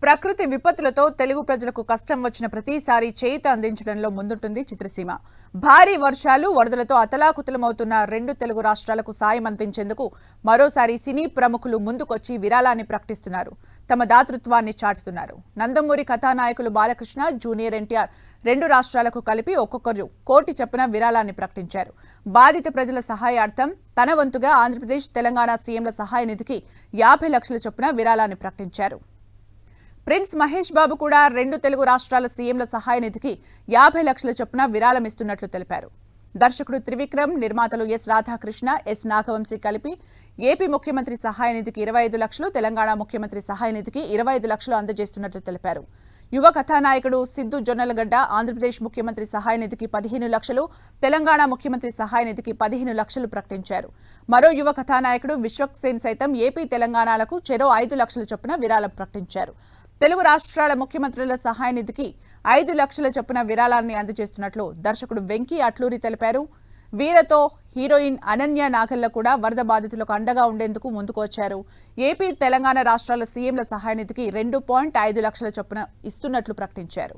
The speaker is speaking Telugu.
ప్రకృతి విపత్తులతో తెలుగు ప్రజలకు కష్టం వచ్చిన ప్రతిసారి చేయూత అందించడంలో ముందుంటుంది చిత్రసీమ. భారీ వర్షాలు, వరదలతో అతలాకుతలమవుతున్న రెండు తెలుగు రాష్ట్రాలకు సాయం అందించేందుకు మరోసారి సినీ ప్రముఖులు ముందుకొచ్చి విరాళాన్ని ప్రకటిస్తున్నారు. తమ దాతృత్వాన్ని చాటుతున్నారు. నందమూరి కథానాయకులు బాలకృష్ణ, జూనియర్ ఎన్టీఆర్ రెండు రాష్ట్రాలకు కలిపి ఒక్కొక్కరు కోటి చొప్పున విరాళాన్ని ప్రకటించారు. బాధిత ప్రజల సహాయార్థం తన వంతుగా ఆంధ్రప్రదేశ్, తెలంగాణ సీఎంల సహాయ నిధికి 50 లక్షల చొప్పున విరాళాన్ని ప్రకటించారు. ప్రిన్స్ మహేష్ బాబు కూడా రెండు తెలుగు రాష్ట్రాల సీఎంల సహాయ నిధికి 50 లక్షల చొప్పున విరాళం ఇస్తున్నట్లు తెలిపారు. దర్శకుడు త్రివిక్రమ్, నిర్మాతలు ఎస్ రాధాకృష్ణ, ఎస్ నాగవంశీ కలిపి ఏపీ ముఖ్యమంత్రి సహాయ నిధికి 25 లక్షలు, తెలంగాణ ముఖ్యమంత్రి సహాయ నిధికి 25 లక్షలు అందజేస్తున్నట్లు తెలిపారు. యువ కథానాయకుడు సిద్ధు జొన్నలగడ్డ ఆంధ్రప్రదేశ్ ముఖ్యమంత్రి సహాయ నిధికి 15 లక్షలు, తెలంగాణ ముఖ్యమంత్రి సహాయ నిధికి 15 లక్షలు ప్రకటించారు. మరో యువ కథానాయకుడు విశ్వక్సేన్ సైతం ఏపీ, తెలంగాణలకు చెరో 5 లక్షల చొప్పున విరాళం ప్రకటించారు. తెలుగు రాష్ట్రాల ముఖ్యమంత్రుల సహాయ నిధికి 5 లక్షల చొప్పున విరాళాన్ని అందజేస్తున్నట్లు దర్శకుడు వెంకీ అట్లూరి తెలిపారు. వీరతో హీరోయిన్ అనన్య నాగల్ల కూడా వరద బాధితులకు అండగా ఉండేందుకు ముందుకు వచ్చారు. ఏపీ, తెలంగాణ రాష్ట్రాల సీఎంల సహాయ నిధికి 2.5 లక్షల చొప్పున ఇస్తున్నట్లు ప్రకటించారు.